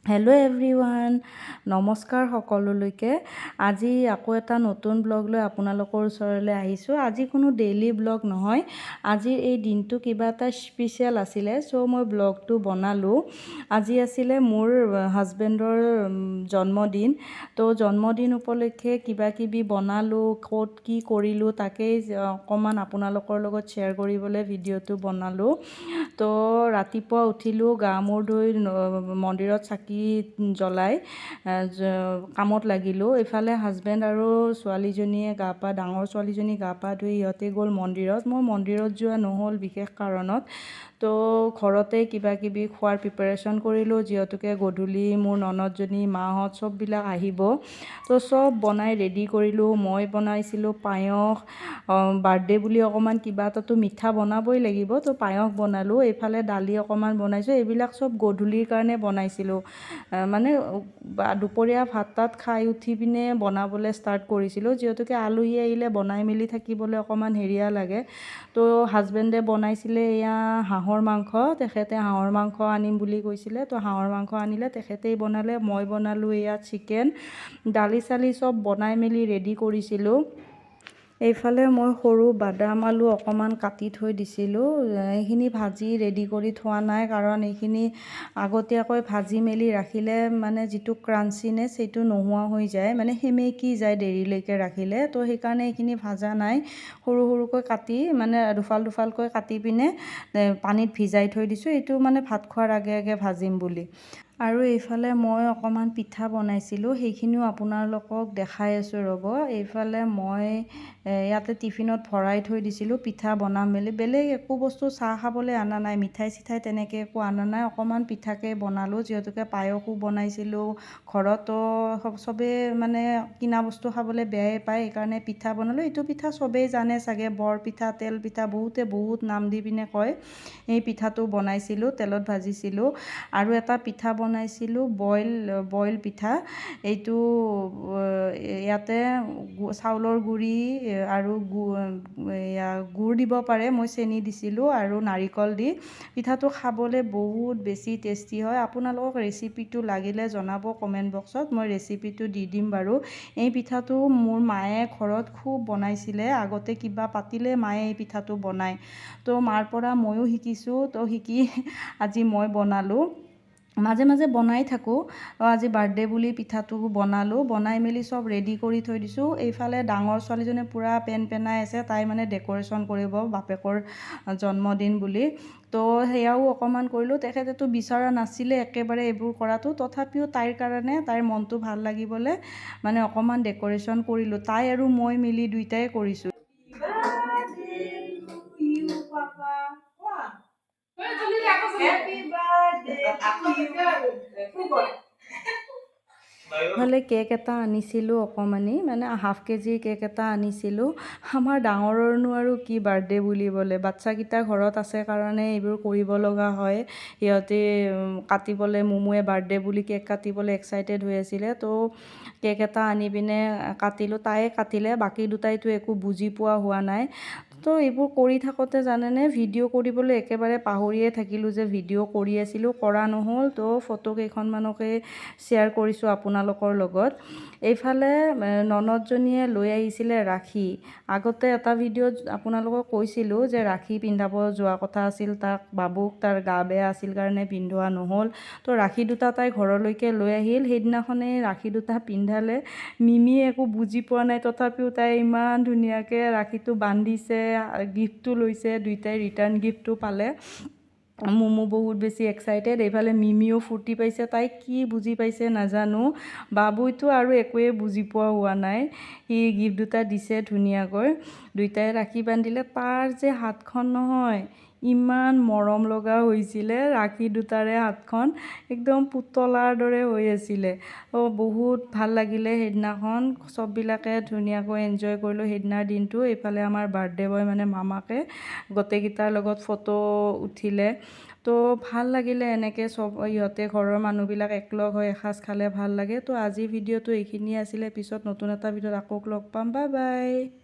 Hello' everyone, নমস্কাৰ সকলোলৈকে। আজি আকৌ এটা নতুন ব্লগ লৈ আপোনালোকৰ ওচৰলৈ আহিছোঁ। আজি কোনো ডেইলি ব্লগ নহয়, আজিৰ এই দিনটো কিবা এটা স্পেচিয়েল আছিলে, চ' মই ব্লগটো বনালোঁ। আজি আছিলে মোৰ হাজবেণ্ডৰ জন্মদিন, তো জন্মদিন উপলক্ষে কিবা কিবি বনালোঁ, ক'ত কি কৰিলোঁ তাকেই অকণমান আপোনালোকৰ লগত শ্বেয়াৰ কৰিবলৈ ভিডিঅ'টো বনালোঁ। তো ৰাতিপুৱা উঠিলোঁ, গা মূৰ ধুই মন্দিৰত চাকি জ্বলাই কামত লাগিলোঁ। এইফালে হাজবেণ্ড আৰু ছোৱালীজনীয়ে ডাঙৰ ছোৱালীজনী গা পা ধুই ইহঁতে গ'ল মন্দিৰত। মই মন্দিৰত যোৱা নহ'ল বিশেষ কাৰণত, তো ঘৰতে কিবা কিবি খোৱাৰ প্ৰিপাৰেশ্যন কৰিলোঁ, যিহেতুকে গধূলি মোৰ ননদজনী মাহঁত চববিলাক আহিব। তো চব বনাই ৰেডি কৰিলোঁ। মই বনাইছিলোঁ পায়স, বাৰ্থডে বুলি অকণমান কিবা এটাতো মিঠা বনাবই লাগিব, তো পায়স বনালোঁ। এইফালে দালি অকণমান বনাইছোঁ। এইবিলাক চব গধূলিৰ কাৰণে বনাইছিলোঁ। মানে দুপৰীয়া ভাত তাত খাই উঠি পিনে বনাবলৈ ষ্টাৰ্ট কৰিছিলোঁ, যিহেতুকে আলহী আহিলে বনাই মেলি থাকিবলৈ অকণমান হেৰিয়া লাগে। তো হাজবেণ্ডে বনাইছিলে এয়া হাঁহৰ মাংস, তেখেতে হাঁহৰ মাংস আনিম বুলি কৈছিলে, তো হাঁহৰ মাংস আনিলে, তেখেতেই বনালে। মই বনালোঁ এয়া চিকেন, দালি চালি চব বনাই মেলি ৰেডি কৰিছিলোঁ। এইফালে মই সৰু বাদাম আলু অকণমান কাটি থৈ দিছিলোঁ। এইখিনি ভাজি ৰেডি কৰি থোৱা নাই, কাৰণ এইখিনি আগতীয়াকৈ ভাজি মেলি ৰাখিলে মানে যিটো ক্ৰাঞ্চিনেছ সেইটো নোহোৱা হৈ যায়, মানে সেমেকি যায় দেৰিলৈকে ৰাখিলে। তো সেইকাৰণে এইখিনি ভাজা নাই, সৰু সৰুকৈ কাটি মানে দুফালকৈ কাটি পিনে পানীত ভিজাই থৈ দিছোঁ। এইটো মানে ভাত খোৱাৰ আগে আগে ভাজিম বুলি। আৰু এইফালে মই অকণমান পিঠা বনাইছিলোঁ, সেইখিনিও আপোনালোকক দেখাই আছোঁ ৰ'ব। এইফালে মই ইয়াতে টিফিনত ভৰাই থৈ দিছিলোঁ পিঠা বনাম মেলি। বেলেগ একো বস্তু চাহ খাবলৈ অনা নাই, মিঠাই চিঠাই তেনেকৈ একো অনা নাই, অকণমান পিঠাকে বনালোঁ, যিহেতুকে পায়সো বনাইছিলোঁ ঘৰতো। চবেই মানে কিনা বস্তু খাবলৈ বেয়াই পায়, সেইকাৰণে পিঠা বনালোঁ। এইটো পিঠা চবেই জানে চাগে, বৰ পিঠা, তেল পিঠা, বহুতে বহুত নাম দি পিনে কয়। এই পিঠাটো বনাইছিলোঁ, তেলত ভাজিছিলোঁ। আৰু এটা পিঠা বনাইছিলোঁ বইল পিঠা। এইটো ইয়াতে চাউলৰ গুড়ি আৰু গুড় দিব পাৰে, মই চেনি দিছিলোঁ আৰু নাৰিকল দি। পিঠাটো খাবলৈ বহুত বেছি টেষ্টি হয়। আপোনালোকক ৰেচিপিটো লাগিলে জনাব কমেণ্ট বক্সত, মই ৰেচিপিটো দি দিম বাৰু। এই পিঠাটো মোৰ মায়ে ঘৰত খুব বনাইছিলে, আগতে কিবা পাতিলে মায়ে এই পিঠাটো বনায়। তো মাৰ পৰা ময়ো শিকিছোঁ, তো শিকি আজি মই বনালোঁ। মাজে মাজে বনাই থাকোঁ, আজি বাৰ্থডে বুলি পিঠাটো বনালোঁ। বনাই মেলি চব ৰেডি কৰি থৈ দিছোঁ। এইফালে ডাঙৰ ছোৱালীজনীয়ে পূৰা পেনাই আছে, তাই মানে ডেক'ৰেশ্যন কৰিব বাপেকৰ জন্মদিন বুলি। তো সেয়াও অকণমান কৰিলোঁ। তেখেতেতো বিচৰা নাছিলে একেবাৰে এইবোৰ কৰাটো, তথাপিও তাইৰ কাৰণে, তাইৰ মনটো ভাল লাগিবলৈ মানে অকণমান ডেক'ৰেশ্যন কৰিলোঁ। তাই আৰু মই মিলি দুইটাই কৰিছোঁ। ইফালে কেক এটা আনিছিলোঁ অকণমানি, মানে হাফ কেজিৰ কেক এটা আনিছিলোঁ। আমাৰ ডাঙৰৰনো আৰু কি বাৰ্থডে বুলিবলৈ, বাচ্চাকেইটা ঘৰত আছে কাৰণে এইবোৰ কৰিব লগা হয়। সিহঁতে কাটিবলৈ, মুমুৱে বাৰ্থডে বুলি কেক কাটিবলৈ এক্সাইটেড হৈ আছিলে। তো কেক এটা আনি পিনে কাটিলোঁ, তায়ে কাটিলে, বাকী দুটাইতো একো বুজি পোৱা হোৱা নাই। তো এইবোৰ কৰি থাকোঁতে জানেনে, ভিডিঅ' কৰিবলৈ একেবাৰে পাহৰিয়ে থাকিলোঁ যে ভিডিঅ' কৰি আছিলোঁ, কৰা নহ'ল। তো ফটো কেইখনমানকে শ্বেয়াৰ কৰিছোঁ আপোনালোকৰ লগত। এইফালে ননদজনীয়ে লৈ আহিছিলে ৰাখী। আগতে এটা ভিডিঅ'ত আপোনালোকক কৈছিলোঁ যে ৰাখী পিন্ধাব যোৱা কথা আছিল তাক, বাবুক, তাৰ গা বেয়া আছিল কাৰণে পিন্ধোৱা নহ'ল। তো ৰাখী দুটা তাই ঘৰলৈকে লৈ আহিল, সেইদিনাখনেই ৰাখী দুটা পিন্ধালে। মিমিয়ে একো বুজি পোৱা নাই, তথাপিও তাই ইমান ধুনীয়াকৈ ৰাখীটো বান্ধিছে, গিফ্টটো লৈছে, দুইটাই ৰিটাৰ্ণ গিফ্টটো পালে। মুমু বহুত বেছি এক্সাইটেড, এইফালে মিমিও ফূৰ্তি পাইছে, তাই কি বুজি পাইছে নাজানো। বাবুইতো আৰু একোৱে বুজি পোৱা হোৱা নাই, সি গিফ্ট দুটা দিছে ধুনীয়াকৈ। দুইটাই ৰাখী বান্ধিলে, তাৰ যে হাতখন নহয় ইমান মৰম লগা হৈছিলে, ৰাখী দুটাৰে হাতখন একদম পুতলাৰ দৰে হৈ আছিলে। বহুত ভাল লাগিলে সেইদিনাখন, চববিলাকে ধুনীয়াকৈ এনজয় কৰিলোঁ সেইদিনাৰ দিনটো। এইফালে আমাৰ বাৰ্থডে বয় মানে মামাকে গোটেইকেইটাৰ লগত ফটো উঠিলে। তো ভাল লাগিলে এনেকৈ চব ইহঁতে ঘৰৰ মানুহবিলাক একলগ হৈ এসাঁজ খালে ভাল লাগে। তো আজিৰ ভিডিঅ'টো এইখিনিয়ে আছিলে, পিছত নতুন এটা ভিডিঅ'ত আকৌ লগ পাম, বাই বাই।